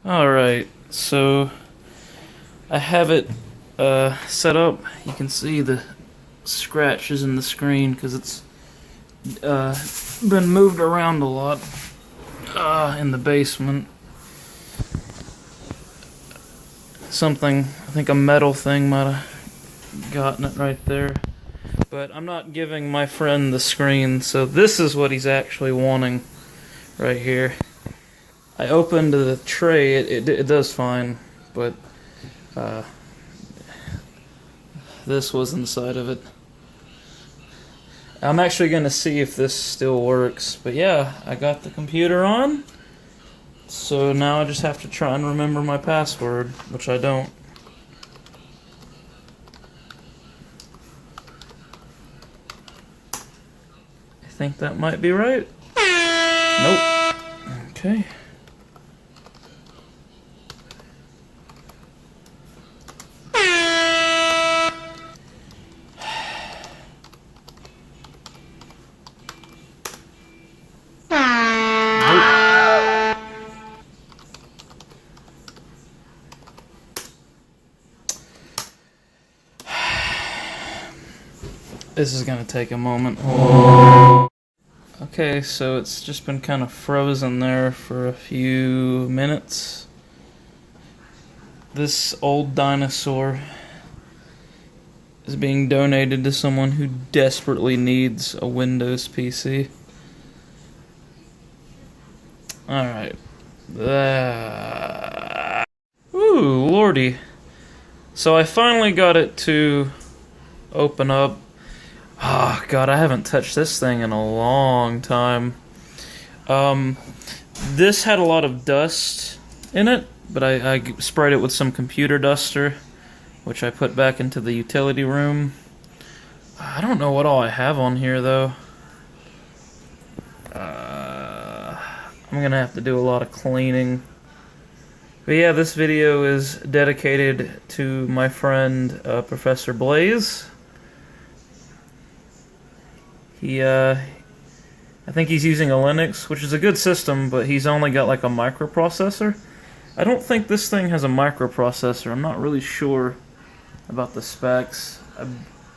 Alright, so I have it set up. You can see the scratches in the screen because it's been moved around a lot in the basement. Something, I think a metal thing might have gotten it right there. But I'm not giving my friend the screen, so this is what he's actually wanting right here. I opened the tray, it does fine, but this was inside of it. I'm actually going to see if this still works, but yeah, I got the computer on, so now I just have to try and remember my password, which I don't. I think that might be right. Nope. Okay. This is gonna take a moment. Okay, so it's just been kind of frozen there for a few minutes. This old dinosaur is being donated to someone who desperately needs a Windows PC. Alright. Ooh, lordy. So I finally got it to open up. Oh, God, I haven't touched this thing in a long time. This had a lot of dust in it, but I sprayed it with some computer duster, which I put back into the utility room. I don't know what all I have on here, though. I'm gonna have to do a lot of cleaning. But yeah, this video is dedicated to my friend, Professor Blaze. I think he's using a Linux, which is a good system, but he's only got like a microprocessor. I don't think this thing has a microprocessor. I'm not really sure about the specs. I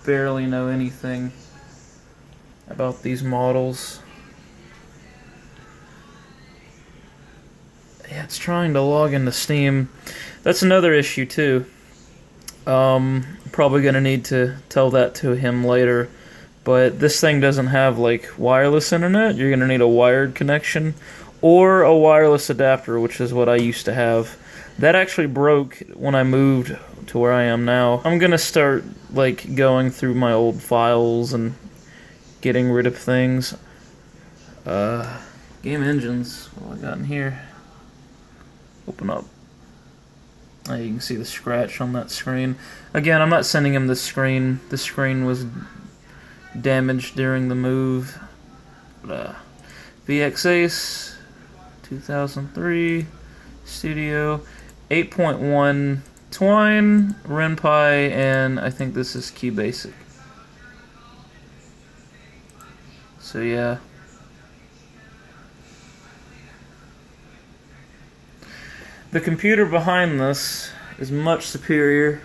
barely know anything about these models. Yeah, it's trying to log into Steam. That's another issue too. Probably gonna need to tell that to him later. But this thing doesn't have like wireless internet. You're gonna need a wired connection or a wireless adapter, which is what I used to have. That actually broke when I moved to where I am now. I'm gonna start like going through my old files and getting rid of things. Game engines. What I got in here? Open up. You can see the scratch on that screen. Again, I'm not sending him this screen. The screen was damaged during the move. VX Ace, 2003, Studio, 8.1 Twine, RenPy, and I think this is Key Basic. So yeah. The computer behind this is much superior.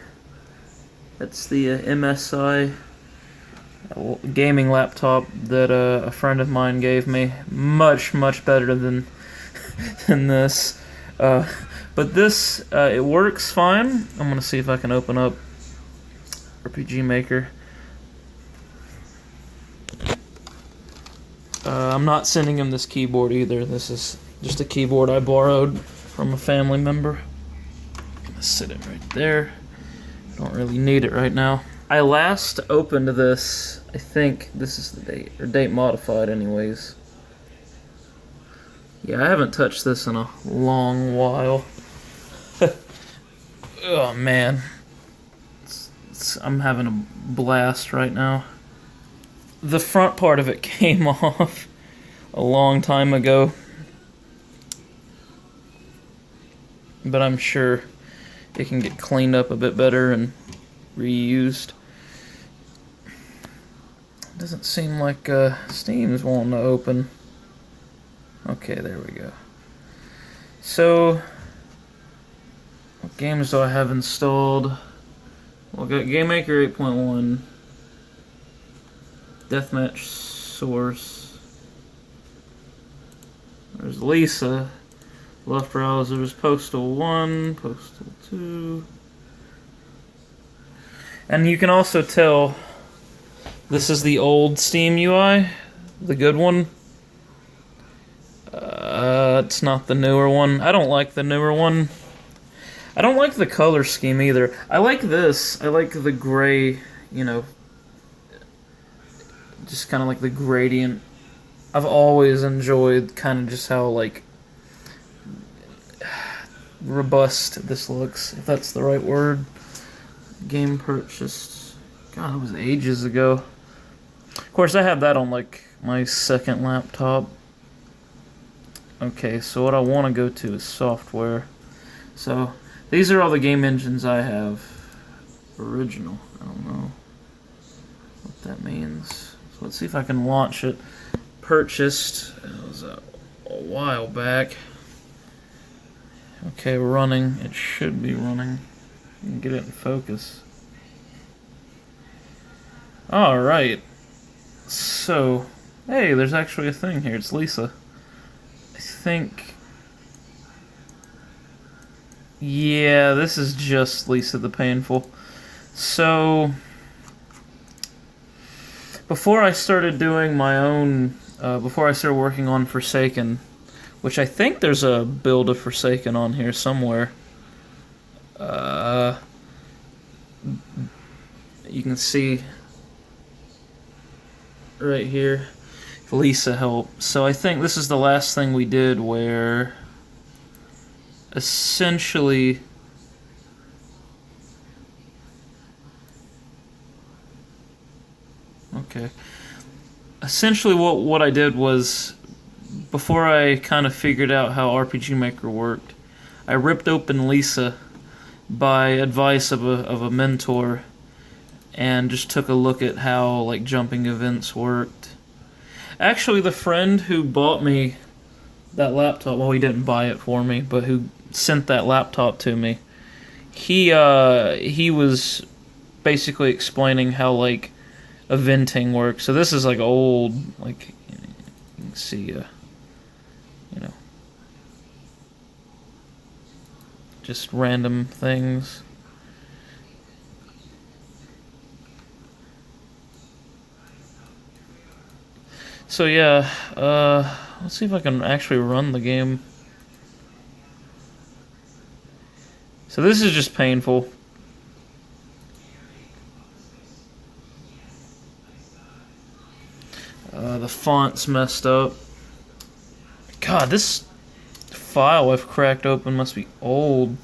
It's the MSI gaming laptop that a friend of mine gave me. Much better than this. But this it works fine. I'm gonna see if I can open up RPGMaker. I'm not sending him this keyboard either. This is just a keyboard I borrowed from a family member. I'm gonna sit it right there. Don't really need it right now. I last opened this, I think this is the date, or date modified anyways. Yeah, I haven't touched this in a long while. Oh man. I'm having a blast right now. The front part of it came off a long time ago. But I'm sure it can get cleaned up a bit better and reused. Doesn't seem like Steam's wanting to open. Okay, there we go. So games do I have installed? Well, I got GameMaker 8.1, Deathmatch Source. There's Lisa, Left Browsers, Postal 1, Postal 2. And you can also tell this is the old Steam UI, the good one. It's not the newer one. I don't like the newer one. I don't like the color scheme either. I like this. I like the gray, you know, just kind of like the gradient. I've always enjoyed kind of just how, like, robust this looks, if that's the right word. Game purchased. God, it was ages ago. Of course, I have that on, like, my second laptop. Okay, so what I want to go to is software. So, these are all the game engines I have. Original. I don't know what that means. So let's see if I can launch it. Purchased. It was a while back. Okay, running. It should be running. You can get it in focus. Alright. So, hey, there's actually a thing here. It's Lisa. I think... Yeah, this is just Lisa the Painful. So, before I started doing my own... before I started working on Forsaken, which I think there's a build of Forsaken on here somewhere. You can see right here, Lisa help. So I think this is the last thing we did where essentially what I did was, before I kind of figured out how RPGMaker worked, I ripped open Lisa by advice of a mentor and just took a look at how, like, jumping events worked. Actually, the friend who bought me that laptop, well, he didn't buy it for me, but who sent that laptop to me, he was basically explaining how, like, eventing works. So this is, like, old, like, you can see, you know, just random things. So yeah, let's see if I can actually run the game. So this is just painful. The font's messed up. God, this file I've cracked open must be old.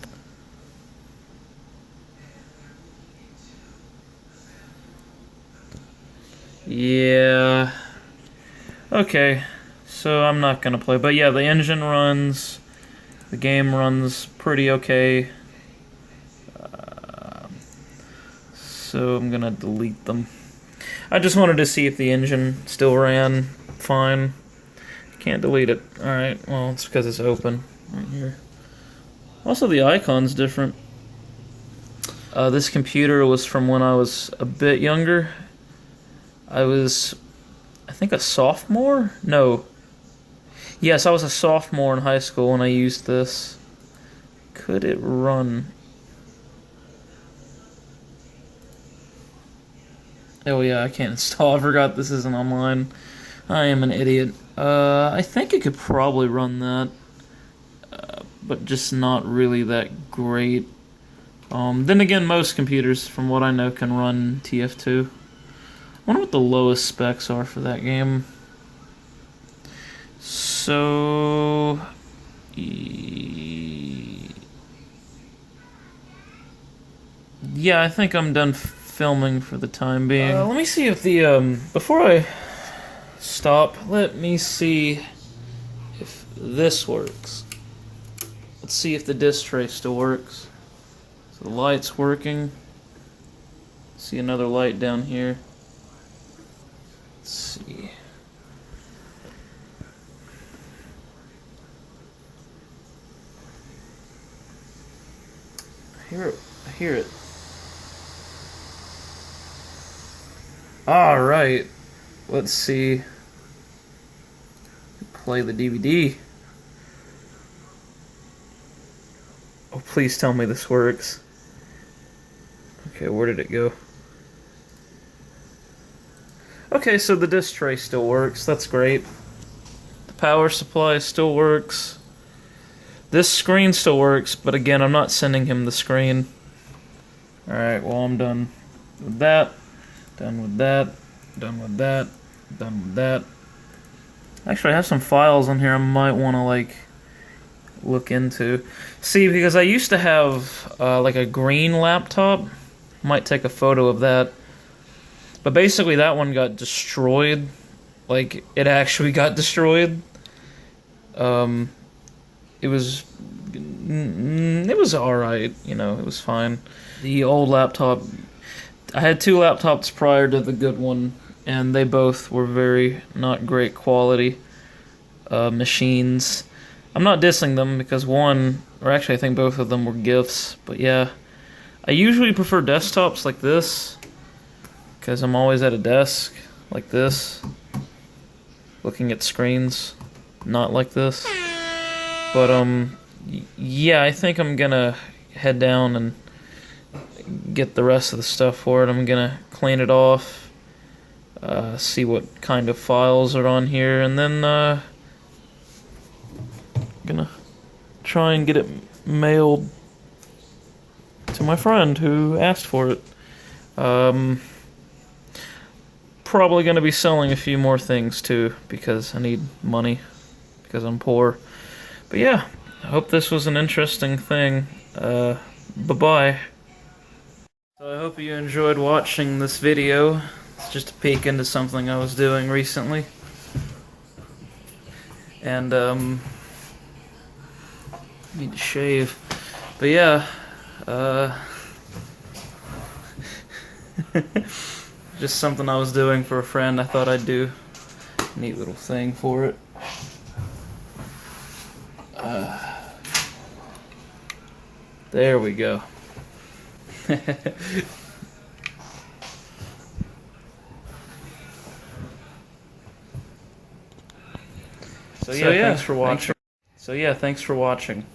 Yeah. Okay, so I'm not gonna play, but yeah, the engine runs, the game runs pretty okay. So I'm gonna delete them. I just wanted to see if the engine still ran fine. Can't delete it. Alright, well, it's because it's open right here. Also, the icon's different. This computer was from when I was a bit younger. I was, I think, a sophomore? No. Yes, I was a sophomore in high school when I used this. Could it run? Oh yeah, I can't install. I forgot this isn't online. I am an idiot. I think it could probably run that, but just not really that great. Then again, most computers, from what I know, can run TF2. I wonder what the lowest specs are for that game. So... yeah, I think I'm done filming for the time being. Let me see if the, before I stop, let me see if this works. Let's see if the disc tray still works. So the light's working. See another light down here. Let's see. hear it. I hear it. Alright. Let's see. Play the DVD. Oh, please tell me this works. Okay, where did it go? Okay, so the disc tray still works. That's great. The power supply still works. This screen still works, but again, I'm not sending him the screen. Alright, well, I'm done with that. Done with that. Done with that. Done with that. Actually, I have some files on here I might want to, like, look into. See, because I used to have, like, a green laptop. Might take a photo of that. But basically, that one got destroyed. Like, it actually got destroyed. It was alright, you know, it was fine. The old laptop, I had two laptops prior to the good one, and they both were very not great quality machines. I'm not dissing them because one, or actually I think both of them were gifts, but yeah. I usually prefer desktops like this, because I'm always at a desk like this, looking at screens, not like this. But, yeah, I think I'm gonna head down and get the rest of the stuff for it. I'm gonna clean it off, see what kind of files are on here, and then, gonna try and get it mailed to my friend who asked for it. Probably gonna be selling a few more things, too, because I need money, because I'm poor. But yeah, I hope this was an interesting thing. Bye-bye. So I hope you enjoyed watching this video. It's just a peek into something I was doing recently. And, need to shave. But yeah, just something I was doing for a friend. I thought I'd do a neat little thing for it. There we go. So yeah, thanks for watching.